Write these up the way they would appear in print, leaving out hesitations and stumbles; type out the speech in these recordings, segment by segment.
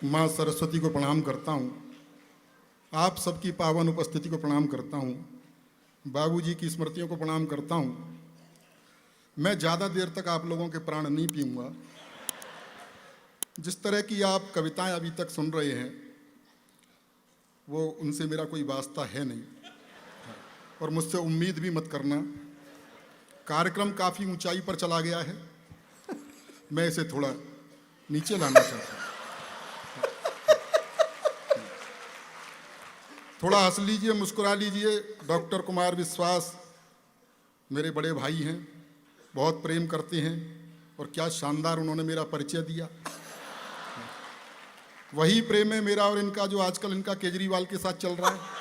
माँ सरस्वती को प्रणाम करता हूँ, आप सबकी पावन उपस्थिति को प्रणाम करता हूँ, बाबूजी की स्मृतियों को प्रणाम करता हूँ। मैं ज़्यादा देर तक आप लोगों के प्राण नहीं पीऊँगा। जिस तरह की आप कविताएं अभी तक सुन रहे हैं वो उनसे मेरा कोई वास्ता है नहीं, और मुझसे उम्मीद भी मत करना। कार्यक्रम काफ़ी ऊंचाई पर चला गया है, मैं इसे थोड़ा नीचे लाना चाहता हूँ। थोड़ा हंस लीजिए, मुस्कुरा लीजिए। डॉक्टर कुमार विश्वास मेरे बड़े भाई हैं, बहुत प्रेम करते हैं, और क्या शानदार उन्होंने मेरा परिचय दिया। वही प्रेम है मेरा और इनका जो आजकल इनका केजरीवाल के साथ चल रहा है।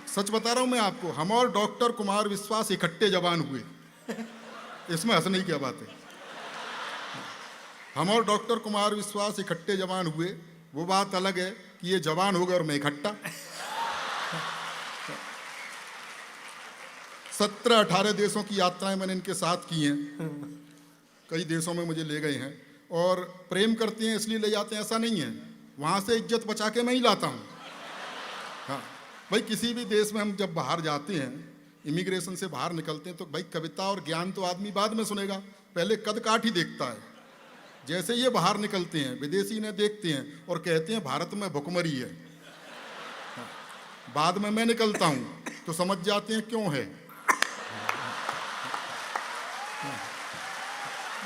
सच बता रहा हूं मैं आपको, हम और डॉक्टर कुमार विश्वास इकट्ठे जवान हुए, इसमें हंसने की क्या बात है। हम और डॉक्टर कुमार विश्वास इकट्ठे जवान हुए, वो बात अलग है कि ये जवान हो गए और मैं इकट्ठा। 17-18 देशों की यात्राएं मैंने इनके साथ की हैं, कई देशों में मुझे ले गए हैं। और प्रेम करते हैं इसलिए ले जाते हैं ऐसा नहीं है, वहां से इज्जत बचा के मैं ही लाता हूं। हाँ भाई, किसी भी देश में हम जब बाहर जाते हैं, इमिग्रेशन से बाहर निकलते हैं, तो भाई कविता और ज्ञान तो आदमी बाद में सुनेगा, पहले कद काठ ही देखता है। जैसे ये बाहर निकलते हैं, विदेशी ने देखते हैं और कहते हैं भारत में भुखमरी है। बाद में मैं निकलता हूं तो समझ जाते हैं क्यों है।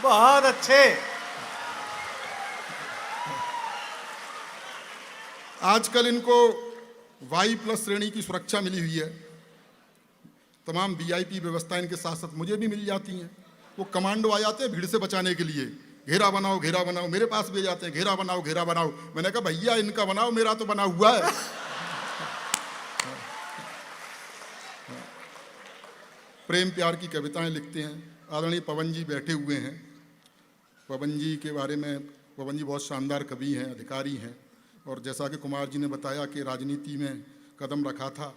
बहुत अच्छे। आजकल इनको Y+ श्रेणी की सुरक्षा मिली हुई है, तमाम VIP व्यवस्था इनके साथ साथ मुझे भी मिल जाती हैं। वो कमांडो आ जाते हैं भीड़ से बचाने के लिए, घेरा बनाओ घेरा बनाओ, मेरे पास भी जाते हैं घेरा बनाओ घेरा बनाओ। मैंने कहा भैया इनका बनाओ, मेरा तो बना हुआ है। प्रेम प्यार की कविताएं लिखते हैं। आदरणीय पवन जी बैठे हुए हैं। पवन जी के बारे में, पवन जी बहुत शानदार कवि हैं, अधिकारी हैं, और जैसा कि कुमार जी ने बताया कि राजनीति में कदम रखा था।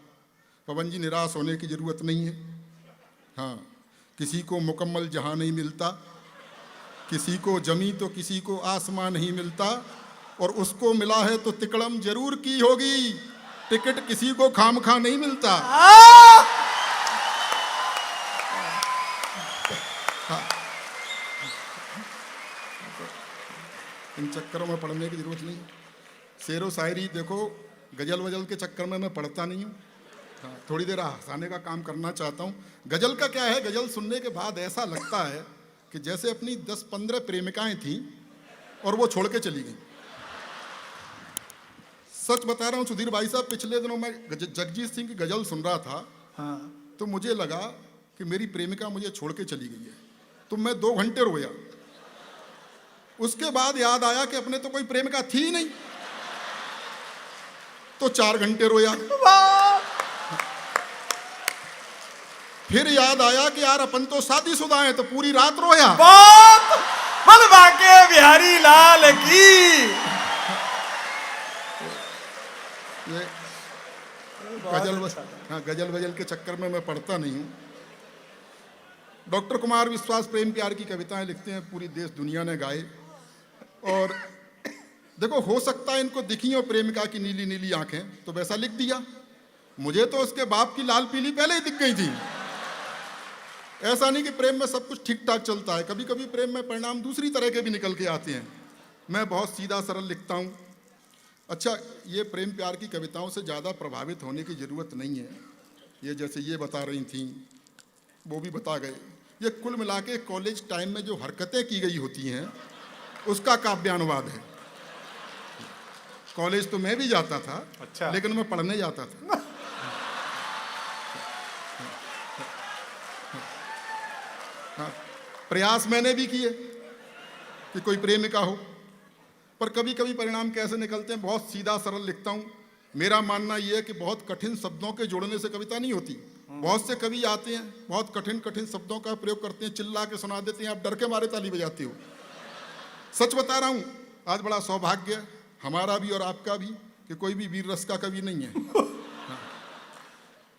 पवन जी, निराश होने की ज़रूरत नहीं है। हाँ, किसी को मुकम्मल जहां नहीं मिलता, किसी को जमी तो किसी को आसमां नहीं मिलता, और उसको मिला है तो तिकड़म जरूर की होगी, टिकट किसी को खामखा नहीं मिलता। इन चक्करों में पढ़ने की जरूरत नहीं। शेरो शायरी देखो, गजल वजल के चक्कर में मैं पढ़ता नहीं हूँ। हाँ, थोड़ी देर हंसाने का काम करना चाहता हूँ। गजल का क्या है, गजल सुनने के बाद ऐसा लगता है कि जैसे अपनी 10-15 प्रेमिकाएं थीं और वो छोड़ के चली गई। सच बता रहा हूँ सुधीर भाई साहब, पिछले दिनों मैं जगजीत सिंह की गजल सुन रहा था। हाँ, तो मुझे लगा कि मेरी प्रेमिका मुझे छोड़ के चली गई है, तो मैं 2 घंटे रोया। उसके बाद याद आया कि अपने तो कोई प्रेमिका थी ही नहीं, तो 4 घंटे रोया। फिर याद आया कि यार अपन तो शादीशुदा हैं, तो पूरी रात रोया। बोल बाके बिहारी लाल की। ये गजल वजल के चक्कर में मैं पढ़ता नहीं हूँ। डॉक्टर कुमार विश्वास प्रेम प्यार की कविताएं लिखते हैं, पूरी देश दुनिया ने गाए। और देखो, हो सकता है इनको दिखी हो प्रेमिका की नीली नीली आंखें, तो वैसा लिख दिया। मुझे तो उसके बाप की लाल पीली पहले ही दिख गई थी। ऐसा नहीं कि प्रेम में सब कुछ ठीक ठाक चलता है, कभी कभी प्रेम में परिणाम दूसरी तरह के भी निकल के आते हैं। मैं बहुत सीधा सरल लिखता हूँ। अच्छा, ये प्रेम प्यार की कविताओं से ज़्यादा प्रभावित होने की ज़रूरत नहीं है। ये जैसे ये बता रही थी, वो भी बता गए। ये कुल मिला के कॉलेज टाइम में जो हरकतें की गई होती हैं उसका काव्यानुवाद है। कॉलेज तो मैं भी जाता था। अच्छा। लेकिन मैं पढ़ने जाता था। हाँ, प्रयास मैंने भी किए कि कोई प्रेमिका हो, पर कभी कभी परिणाम कैसे निकलते हैं, बहुत सीधा सरल लिखता हूँ। मेरा मानना यह है कि बहुत कठिन शब्दों के जोड़ने से कविता नहीं होती। बहुत से कवि आते हैं, बहुत कठिन कठिन शब्दों का प्रयोग करते हैं, चिल्ला के सुना देते हैं, आप डर के मारे ताली बजाते हो। सच बता रहा हूँ, आज बड़ा सौभाग्य हमारा भी और आपका भी कि कोई भी वीर रस का कवि नहीं है।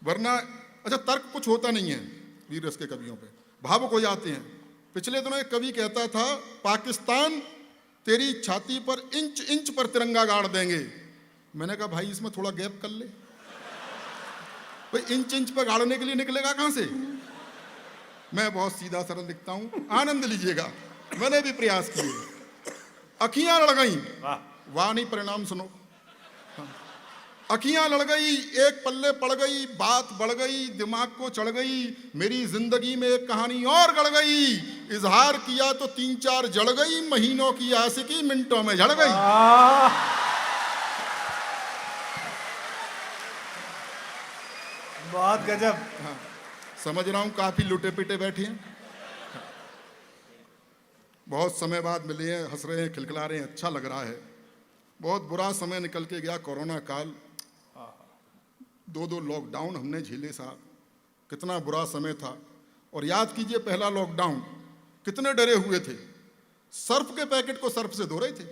वरना अच्छा तर्क कुछ होता नहीं है वीर रस के कवियों पे, भावुक हो जाते हैं। पिछले दिनों एक कवि कहता था पाकिस्तान तेरी छाती पर इंच इंच पर तिरंगा गाड़ देंगे। मैंने कहा भाई इसमें थोड़ा गैप कर ले, भाई इंच इंच पर गाड़ने के लिए निकलेगा कहां से। मैं बहुत सीधा सरल लिखता हूं, आनंद लीजिएगा, मैंने भी प्रयास किए। अखियां लड़ गई, वाह वाह नहीं परिणाम सुनो। अखियां लड़ गई, एक पल्ले पड़ गई, बात बढ़ गई, दिमाग को चढ़ गई, मेरी जिंदगी में एक कहानी और गढ़ गई। इजहार किया तो 3-4 जड़ गई, महीनों की आशिकी मिनटों में झड़ गई। बहुत गजब। हाँ, समझ रहा हूं काफी लुटे पिटे बैठे हैं, बहुत समय बाद मिले हैं, हंस रहे हैं, खिलखिला रहे हैं, अच्छा लग रहा है। बहुत बुरा समय निकल के गया, कोरोना काल, 2 लॉकडाउन हमने झेले साहब, कितना बुरा समय था। और याद कीजिए पहला लॉकडाउन कितने डरे हुए थे, सर्फ के पैकेट को सर्फ से धो रहे थे,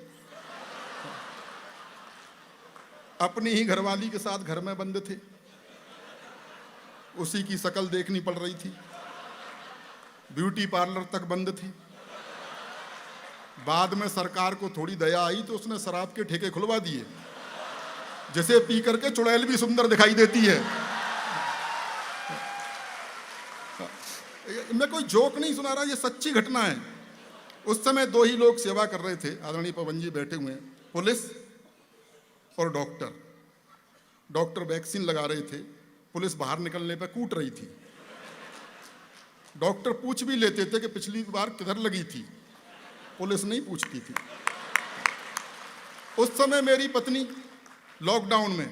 अपनी ही घरवाली के साथ घर में बंद थे, उसी की शक्ल देखनी पड़ रही थी, ब्यूटी पार्लर तक बंद थी। बाद में सरकार को थोड़ी दया आई तो उसने शराब के ठेके खुलवा दिए, जिसे पी करके चुड़ैल भी सुंदर दिखाई देती है। मैं कोई जोक नहीं सुना रहा, ये सच्ची घटना है। उस समय 2 ही लोग सेवा कर रहे थे, आदरणीय पवन जी बैठे हुए हैं, पुलिस और डॉक्टर। डॉक्टर वैक्सीन लगा रहे थे, पुलिस बाहर निकलने पर कूट रही थी। डॉक्टर पूछ भी लेते थे कि पिछली बार किधर लगी थी, पुलिस नहीं पूछती थी। उस समय मेरी पत्नी लॉकडाउन में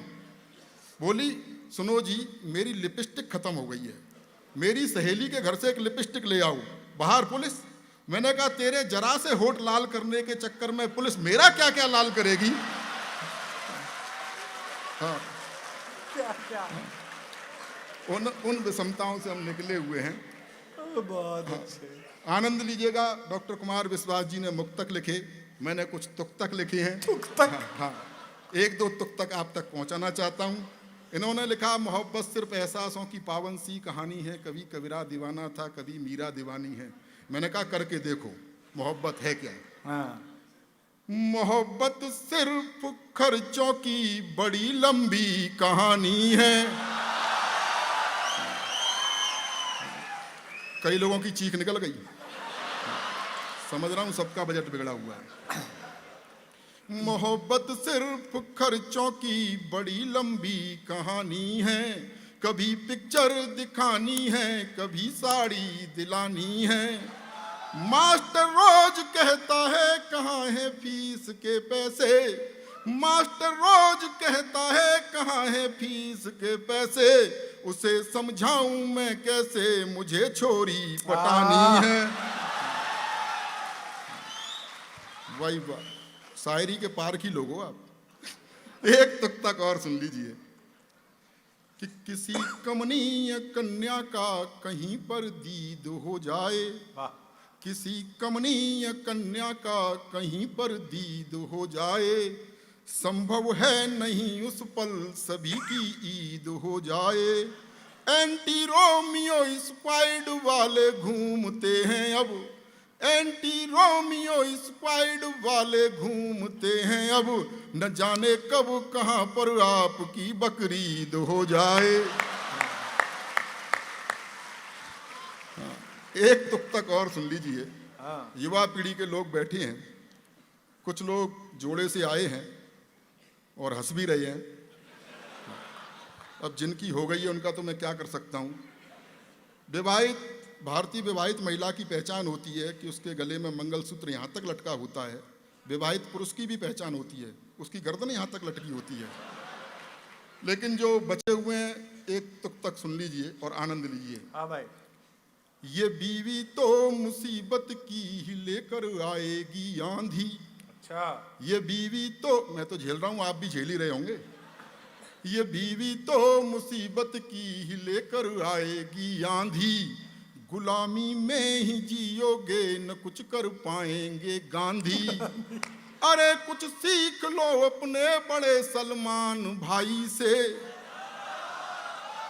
बोली, सुनो जी मेरी लिपस्टिक खत्म हो गई है, मेरी सहेली के घर से एक लिपस्टिक ले आओ। बाहर पुलिस। मैंने कहा तेरे जरा से होठ लाल करने के चक्कर में पुलिस मेरा क्या क्या लाल करेगी। हाँ, क्या क्या उन विषमताओं से हम निकले हुए हैं। बहुत अच्छे। आनंद लीजिएगा। डॉक्टर कुमार विश्वास जी ने मुक्तक लिखे, मैंने कुछ तुक्तक लिखे हैं। तुक्तक? हाँ, 1-2 तुक्तक आप तक पहुंचाना चाहता हूं। इन्होंने लिखा, मोहब्बत सिर्फ एहसासों की पावन सी कहानी है, कभी कबीरा दीवाना था, कभी मीरा दीवानी है। मैंने कहा करके देखो मोहब्बत है क्या। हाँ। मोहब्बत सिर्फ खर्चों की बड़ी लंबी कहानी है। कई लोगों की चीख निकल गई, समझ रहा हूं सबका बजट बिगड़ा हुआ है। मोहब्बत सिर्फ खर्चों की बड़ी लंबी कहानी है, कभी पिक्चर दिखानी है, कभी साड़ी दिलानी है। मास्टर रोज कहता है कहाँ है फीस के पैसे, मास्टर रोज कहता है कहाँ है फीस के पैसे, उसे समझाऊं मैं कैसे मुझे छोरी पटानी है। वाह वाह, शायरी के पार की लोग हो आप। एक तुक और सुन लीजिए कि किसी कमनीय कन्या का कहीं पर दीद हो जाए, किसी कमनीय कन्या का कहीं पर दीद हो जाए, संभव है नहीं उस पल सभी की ईद हो जाए। एंटी रोमियो स्क्वाड वाले घूमते हैं अब, एंटी रोमियो स्क्वाड वाले घूमते हैं अब, न जाने कब कहां पर आपकी बकरीद हो जाए। एक तुक तक और सुन लीजिए। युवा पीढ़ी के लोग बैठे हैं, कुछ लोग जोड़े से आए हैं और हंस भी रहे हैं। अब जिनकी हो गई है उनका तो मैं क्या कर सकता हूं। विवाहित भारतीय विवाहित महिला की पहचान होती है कि उसके गले में मंगलसूत्र यहाँ तक लटका होता है। विवाहित पुरुष की भी पहचान होती है, उसकी गर्दन यहाँ तक लटकी होती है। लेकिन जो बचे हुए हैं, एक तुक तक सुन लीजिए और आनंद लीजिए। हाँ भाई। ये बीवी तो मुसीबत की ही लेकर आएगी आंधी। अच्छा। ये बीवी तो, मैं तो झेल रहा हूं, आप भी झेल ही रहे होंगे। ये बीवी तो मुसीबत की ही लेकर आएगी आंधी, गुलामी में ही जियोगे न कुछ कर पाएंगे गांधी। अरे कुछ सीख लो अपने बड़े सलमान भाई से,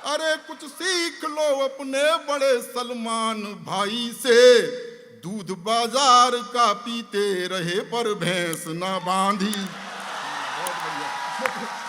अरे कुछ सीख लो अपने बड़े सलमान भाई से, दूध बाजार का पीते रहे पर भैंस ना बांधी। बहुत बढ़िया।